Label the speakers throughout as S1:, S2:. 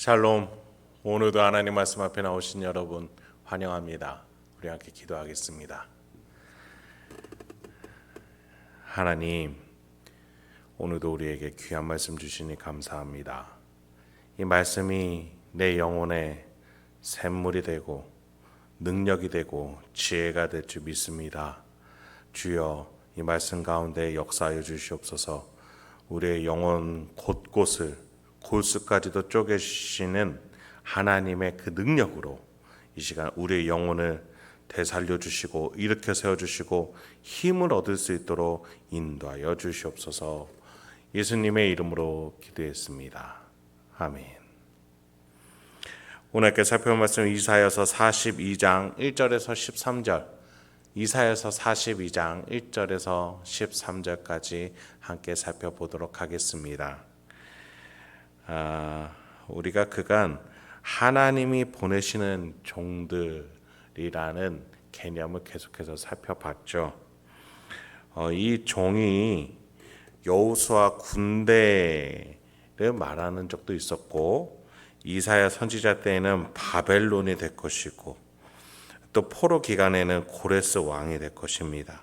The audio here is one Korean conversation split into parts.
S1: 샬롬. 오늘도 하나님 말씀 앞에 나오신 여러분 환영합니다. 우리 함께 기도하겠습니다. 하나님, 오늘도 우리에게 귀한 말씀 주시니 감사합니다. 이 말씀이 내 영혼의 샘물이 되고 능력이 되고 지혜가 될 줄 믿습니다. 주여, 이 말씀 가운데 역사하여 주시옵소서. 우리의 영혼 곳곳을 골수까지도 쪼개시는 하나님의 그 능력으로 이 시간 우리의 영혼을 되살려 주시고 일으켜 세워 주시고 힘을 얻을 수 있도록 인도하여 주시옵소서. 예수님의 이름으로 기도했습니다. 아멘. 오늘 함께 살펴볼 말씀 이사야서 42장 1절에서 13절, 이사야서 42장 1절에서 13절까지 함께 살펴보도록 하겠습니다. 우리가 그간 하나님이 보내시는 종들이라는 개념을 계속해서 살펴봤죠. 이 종이 여호수아 군대를 말하는 적도 있었고, 이사야 선지자 때에는 바벨론이 될 것이고, 또 포로 기간에는 고레스 왕이 될 것입니다.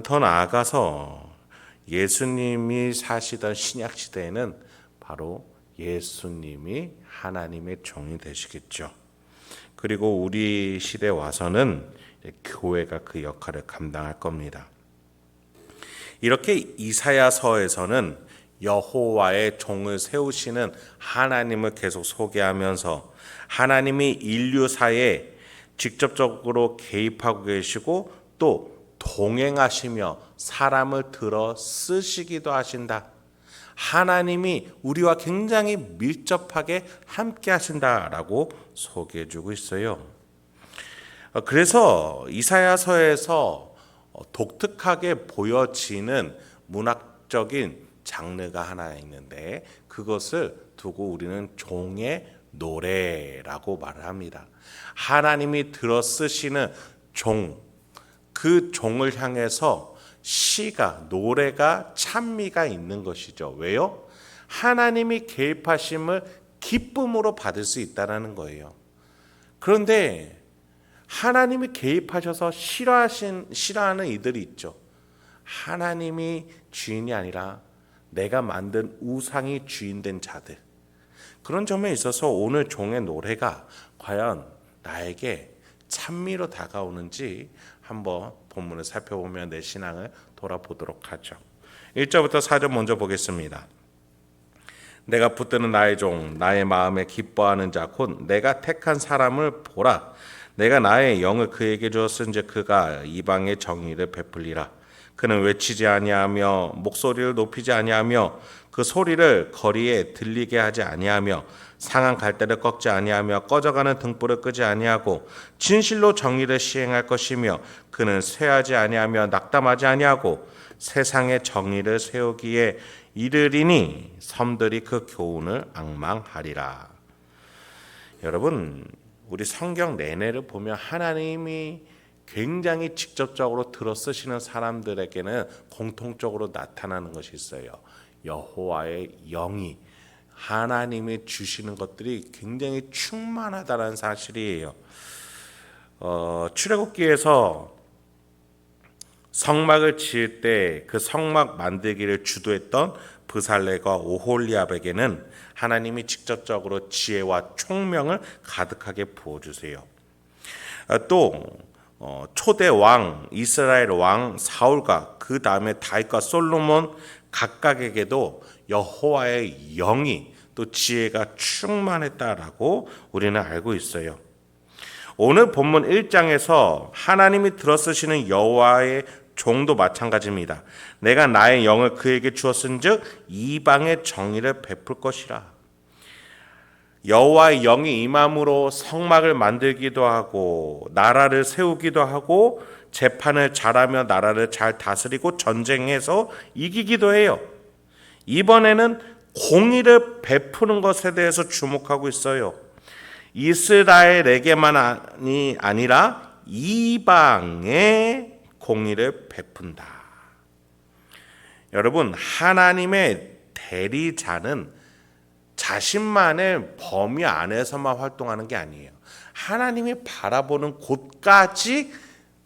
S1: 더 나아가서 예수님이 사시던 신약 시대에는 바로 예수님이 하나님의 종이 되시겠죠. 그리고 우리 시대에 와서는 교회가 그 역할을 감당할 겁니다. 이렇게 이사야서에서는 여호와의 종을 세우시는 하나님을 계속 소개하면서 하나님이 인류사에 직접적으로 개입하고 계시고 또 동행하시며 사람을 들어 쓰시기도 하신다. 하나님이 우리와 굉장히 밀접하게 함께 하신다라고 소개해주고 있어요. 그래서 이사야서에서 독특하게 보여지는 문학적인 장르가 하나 있는데, 그것을 두고 우리는 종의 노래라고 말을 합니다. 하나님이 들어 쓰시는 종, 그 종을 향해서 시가, 노래가, 찬미가 있는 것이죠. 왜요? 하나님이 개입하심을 기쁨으로 받을 수 있다는 거예요. 그런데 하나님이 개입하셔서 싫어하는 이들이 있죠. 하나님이 주인이 아니라 내가 만든 우상이 주인된 자들. 그런 점에 있어서 오늘 종의 노래가 과연 나에게 찬미로 다가오는지 한번 본문을 살펴보며 내 신앙을 돌아보도록 하죠. 1절부터 4절 먼저 보겠습니다. 내가 붙드는 나의 종, 나의 마음에 기뻐하는 자, 곧 내가 택한 사람을 보라. 내가 나의 영을 그에게 주었은즉 그가 이방의 정의를 베풀리라. 그는 외치지 아니하며 목소리를 높이지 아니하며 그 소리를 거리에 들리게 하지 아니하며 상한 갈대를 꺾지 아니하며 꺼져가는 등불을 끄지 아니하고 진실로 정의를 시행할 것이며 그는 쇠하지 아니하며 낙담하지 아니하고 세상의 정의를 세우기에 이르리니 섬들이 그 교훈을 앙망하리라. 여러분, 우리 성경 내내를 보면 하나님이 굉장히 직접적으로 들어 쓰시는 사람들에게는 공통적으로 나타나는 것이 있어요. 여호와의 영이, 하나님이 주시는 것들이 굉장히 충만하다는 사실이에요. 출애굽기에서 성막을 지을 때 그 성막 만들기를 주도했던 브살레가 오홀리압에게는 하나님이 직접적으로 지혜와 총명을 가득하게 부어주세요. 또 초대 왕 이스라엘 왕 사울과 그 다음에 다윗과 솔로몬 각각에게도 여호와의 영이 또 지혜가 충만했다라고 우리는 알고 있어요. 오늘 본문 1장에서 하나님이 들어쓰시는 여호와의 종도 마찬가지입니다. 내가 나의 영을 그에게 주었은즉 이방의 정의를 베풀 것이라. 여호와의 영이 임함으로 성막을 만들기도 하고 나라를 세우기도 하고 재판을 잘하며 나라를 잘 다스리고 전쟁에서 이기기도 해요. 이번에는 공의를 베푸는 것에 대해서 주목하고 있어요. 이스라엘에게만이 아니라 이방에 공의를 베푼다. 여러분, 하나님의 대리자는 자신만의 범위 안에서만 활동하는 게 아니에요. 하나님이 바라보는 곳까지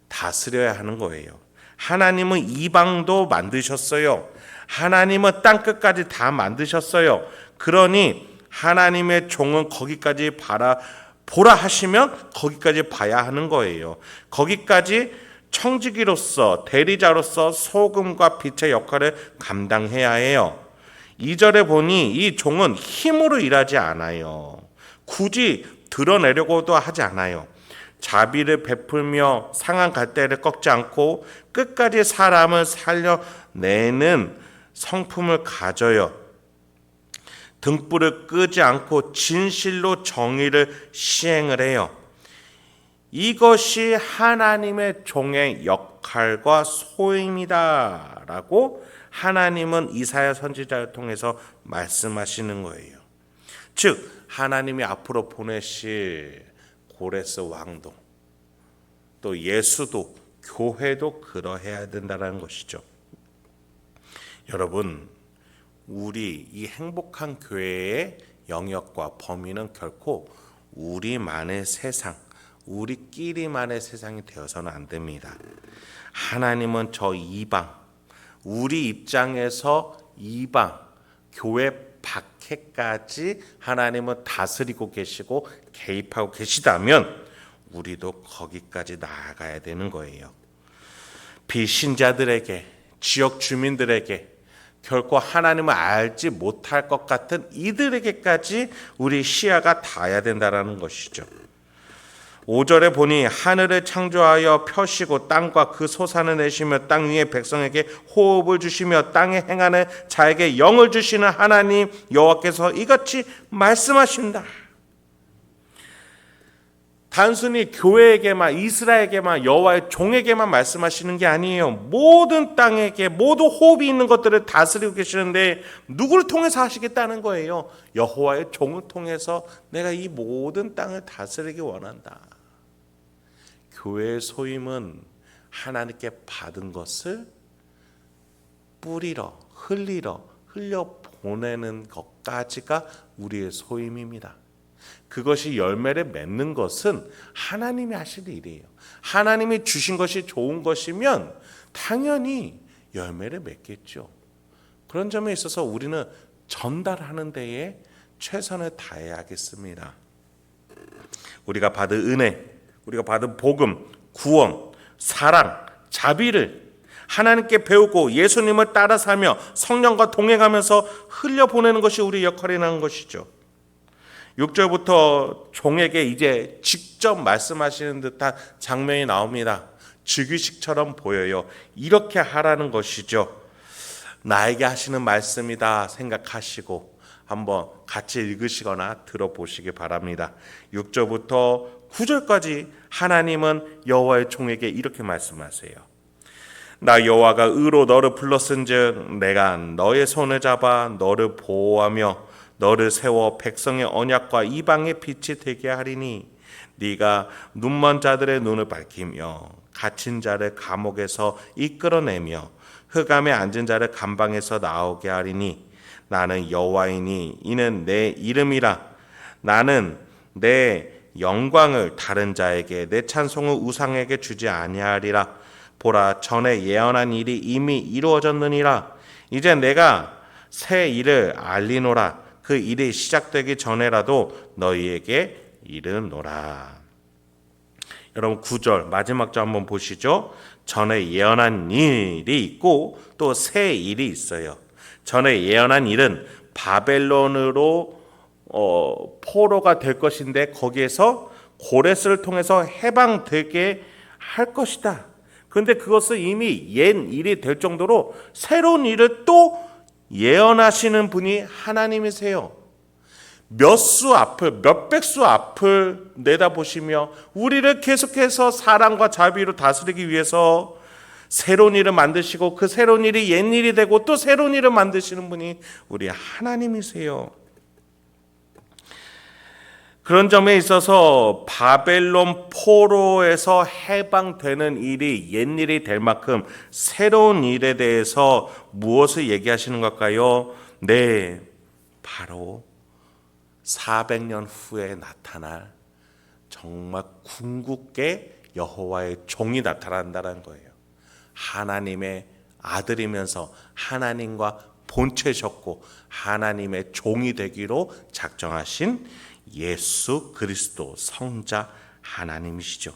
S1: 다스려야 하는 거예요. 하나님은 이방도 만드셨어요. 하나님은 땅끝까지 다 만드셨어요. 그러니 하나님의 종은 거기까지 보라 하시면 거기까지 봐야 하는 거예요. 거기까지 청지기로서 대리자로서 소금과 빛의 역할을 감당해야 해요. 2절에 보니 이 종은 힘으로 일하지 않아요. 굳이 드러내려고도 하지 않아요. 자비를 베풀며 상한 갈대를 꺾지 않고 끝까지 사람을 살려내는 성품을 가져요. 등불을 끄지 않고 진실로 정의를 시행을 해요. 이것이 하나님의 종의 역할과 소임이다 라고 하나님은 이사야 선지자를 통해서 말씀하시는 거예요. 즉 하나님이 앞으로 보내실 고레스 왕도 또 예수도 교회도 그러해야 된다는 것이죠. 여러분, 우리 이 행복한 교회의 영역과 범위는 결코 우리만의 세상, 우리끼리만의 세상이 되어서는 안 됩니다. 하나님은 저 이방, 우리 입장에서 이방, 교회 밖에까지 하나님은 다스리고 계시고 개입하고 계시다면 우리도 거기까지 나아가야 되는 거예요. 비신자들에게, 지역 주민들에게, 결코 하나님을 알지 못할 것 같은 이들에게까지 우리 시야가 닿아야 된다는 것이죠. 5절에 보니 하늘을 창조하여 펴시고 땅과 그 솟아는 내시며 땅 위의 백성에게 호흡을 주시며 땅에 행하는 자에게 영을 주시는 하나님 여호와께서 이같이 말씀하신다. 단순히 교회에게만, 이스라엘에게만, 여호와의 종에게만 말씀하시는 게 아니에요. 모든 땅에게, 모두 호흡이 있는 것들을 다스리고 계시는데 누구를 통해서 하시겠다는 거예요? 여호와의 종을 통해서 내가 이 모든 땅을 다스리기 원한다. 교회의 소임은 하나님께 받은 것을 뿌리러, 흘려 보내는 것까지가 우리의 소임입니다. 그것이 열매를 맺는 것은 하나님이 하실 일이에요. 하나님이 주신 것이 좋은 것이면 당연히 열매를 맺겠죠. 그런 점에 있어서 우리는 전달하는 데에 최선을 다해야겠습니다. 우리가 받은 은혜, 우리가 받은 복음, 구원, 사랑, 자비를 하나님께 배우고 예수님을 따라 살며 성령과 동행하면서 흘려보내는 것이 우리 역할이라는 것이죠. 6절부터 종에게 이제 직접 말씀하시는 듯한 장면이 나옵니다. 즉위식처럼 보여요. 이렇게 하라는 것이죠. 나에게 하시는 말씀이다 생각하시고 한번 같이 읽으시거나 들어보시기 바랍니다. 6절부터 9절까지 하나님은 여호와의 종에게 이렇게 말씀하세요. 나 여호와가 의로 너를 불렀은즉 내가 너의 손을 잡아 너를 보호하며 너를 세워 백성의 언약과 이방의 빛이 되게 하리니 네가 눈먼 자들의 눈을 밝히며 갇힌 자를 감옥에서 이끌어내며 흑암에 앉은 자를 감방에서 나오게 하리니 나는 여호와이니 이는 내 이름이라. 나는 내 영광을 다른 자에게 내 찬송을 우상에게 주지 아니하리라. 보라, 전에 예언한 일이 이미 이루어졌느니라. 이제 내가 새 일을 알리노라. 그 일이 시작되기 전에라도 너희에게 이르노라. 여러분 9절 마지막 절 한번 보시죠. 전에 예언한 일이 있고 또 새 일이 있어요. 전에 예언한 일은 바벨론으로 포로가 될 것인데 거기에서 고레스를 통해서 해방되게 할 것이다. 그런데 그것은 이미 옛 일이 될 정도로 새로운 일을 또 예언하시는 분이 하나님이세요. 몇백 수 앞을 내다보시며 우리를 계속해서 사랑과 자비로 다스리기 위해서 새로운 일을 만드시고 그 새로운 일이 옛 일이 되고 또 새로운 일을 만드시는 분이 우리 하나님이세요. 그런 점에 있어서 바벨론 포로에서 해방되는 일이 옛일이 될 만큼 새로운 일에 대해서 무엇을 얘기하시는 걸까요? 네, 바로 400년 후에 나타날 정말 궁극의 여호와의 종이 나타난다는 거예요. 하나님의 아들이면서 하나님과 본체셨고 하나님의 종이 되기로 작정하신 예수 그리스도 성자 하나님이시죠.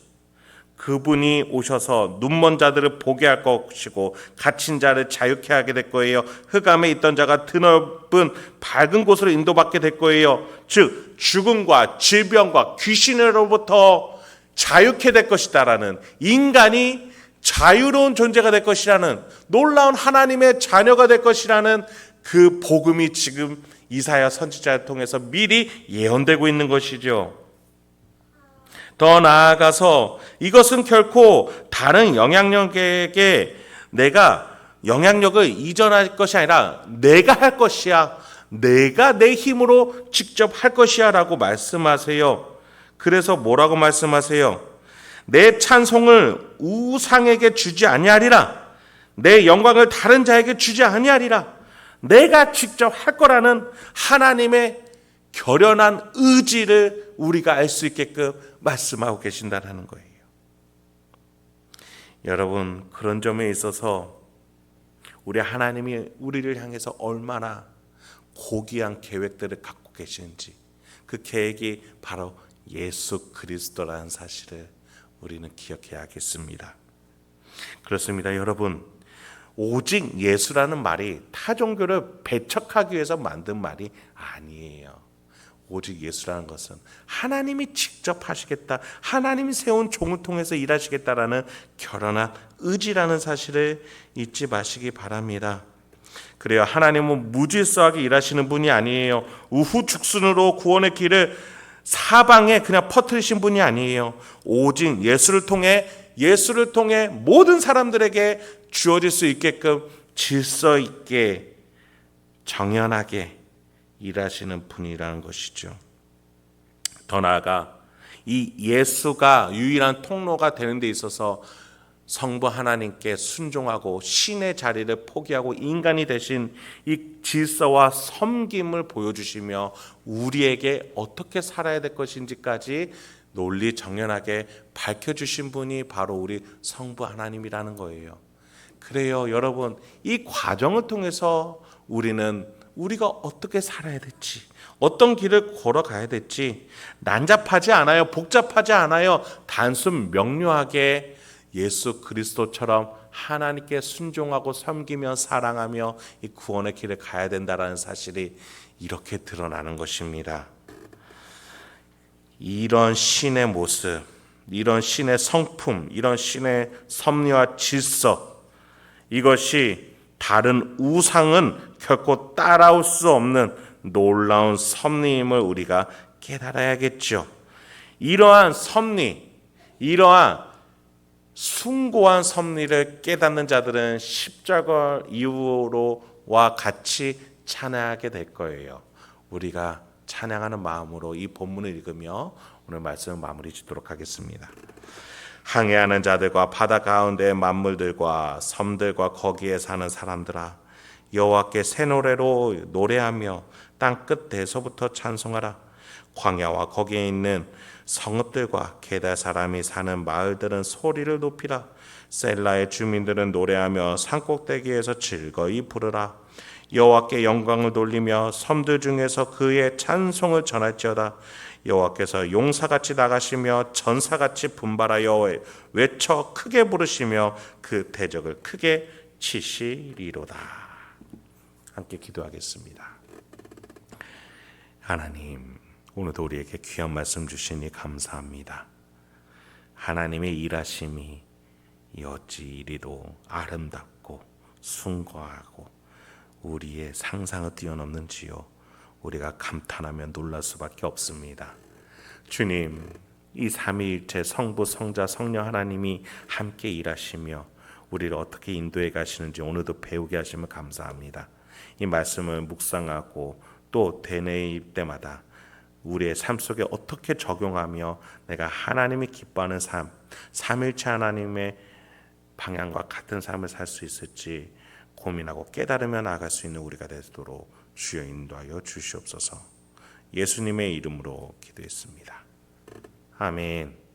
S1: 그분이 오셔서 눈먼 자들을 보게 할 것이고 갇힌 자를 자유케 하게 될 거예요. 흑암에 있던 자가 드넓은 밝은 곳으로 인도받게 될 거예요. 즉 죽음과 질병과 귀신으로부터 자유케 될 것이다라는, 인간이 자유로운 존재가 될 것이라는, 놀라운 하나님의 자녀가 될 것이라는 그 복음이 지금 이사야 선지자를 통해서 미리 예언되고 있는 것이죠. 더 나아가서 이것은 결코 다른 영향력에게 내가 영향력을 이전할 것이 아니라 내가 할 것이야, 내가 내 힘으로 직접 할 것이야 라고 말씀하세요. 그래서 뭐라고 말씀하세요? 내 찬송을 우상에게 주지 아니하리라, 내 영광을 다른 자에게 주지 아니하리라. 내가 직접 할 거라는 하나님의 결연한 의지를 우리가 알 수 있게끔 말씀하고 계신다는 거예요. 여러분, 그런 점에 있어서 우리 하나님이 우리를 향해서 얼마나 고귀한 계획들을 갖고 계시는지, 그 계획이 바로 예수 그리스도라는 사실을 우리는 기억해야겠습니다. 그렇습니다. 여러분, 오직 예수라는 말이 타 종교를 배척하기 위해서 만든 말이 아니에요. 오직 예수라는 것은 하나님이 직접 하시겠다, 하나님이 세운 종을 통해서 일하시겠다라는 결연한 의지라는 사실을 잊지 마시기 바랍니다. 그래요, 하나님은 무질서하게 일하시는 분이 아니에요. 우후죽순으로 구원의 길을 사방에 그냥 퍼뜨리신 분이 아니에요. 오직 예수를 통해 모든 사람들에게 주어질 수 있게끔 질서 있게 정연하게 일하시는 분이라는 것이죠. 더 나아가 이 예수가 유일한 통로가 되는 데 있어서 성부 하나님께 순종하고 신의 자리를 포기하고 인간이 되신 이 질서와 섬김을 보여주시며 우리에게 어떻게 살아야 될 것인지까지 논리 정연하게 밝혀주신 분이 바로 우리 성부 하나님이라는 거예요. 그래요, 여러분, 이 과정을 통해서 우리가 어떻게 살아야 될지, 어떤 길을 걸어가야 될지 난잡하지 않아요. 복잡하지 않아요. 단순 명료하게 예수 그리스도처럼 하나님께 순종하고 섬기며 사랑하며 이 구원의 길을 가야 된다는 사실이 이렇게 드러나는 것입니다. 이런 신의 모습, 이런 신의 성품, 이런 신의 섭리와 질서, 이것이 다른 우상은 결코 따라올 수 없는 놀라운 섭리임을 우리가 깨달아야겠죠. 이러한 섭리, 이러한 숭고한 섭리를 깨닫는 자들은 십자가 이후로와 같이 찬양하게 될 거예요. 우리가 찬양하는 마음으로 이 본문을 읽으며 오늘 말씀을 마무리 짓도록 하겠습니다. 항해하는 자들과 바다 가운데의 만물들과 섬들과 거기에 사는 사람들아, 여호와께 새 노래로 노래하며 땅 끝에서부터 찬송하라. 광야와 거기에 있는 성읍들과 게다 사람이 사는 마을들은 소리를 높이라. 셀라의 주민들은 노래하며 산꼭대기에서 즐거이 부르라. 여호와께 영광을 돌리며 섬들 중에서 그의 찬송을 전할지어다. 여호와께서 용사같이 나가시며 전사같이 분발하여 외쳐 크게 부르시며 그 대적을 크게 치시리로다. 함께 기도하겠습니다. 하나님, 오늘도 우리에게 귀한 말씀 주시니 감사합니다. 하나님의 일하심이 어찌 이리도 아름답고 숭고하고 우리의 상상을 뛰어넘는지요. 우리가 감탄하며 놀랄 수밖에 없습니다. 주님, 이 삼위일체 성부, 성자, 성령 하나님이 함께 일하시며 우리를 어떻게 인도해 가시는지 오늘도 배우게 하시면 감사합니다. 이 말씀을 묵상하고 또 되뇌일 때마다 우리의 삶 속에 어떻게 적용하며 내가 하나님이 기뻐하는 삶, 삼일체 하나님의 방향과 같은 삶을 살 수 있을지 고민하고 깨달으며 나아갈 수 있는 우리가 되도록 주여 인도하여 주시옵소서. 예수님의 이름으로 기도했습니다. 아멘.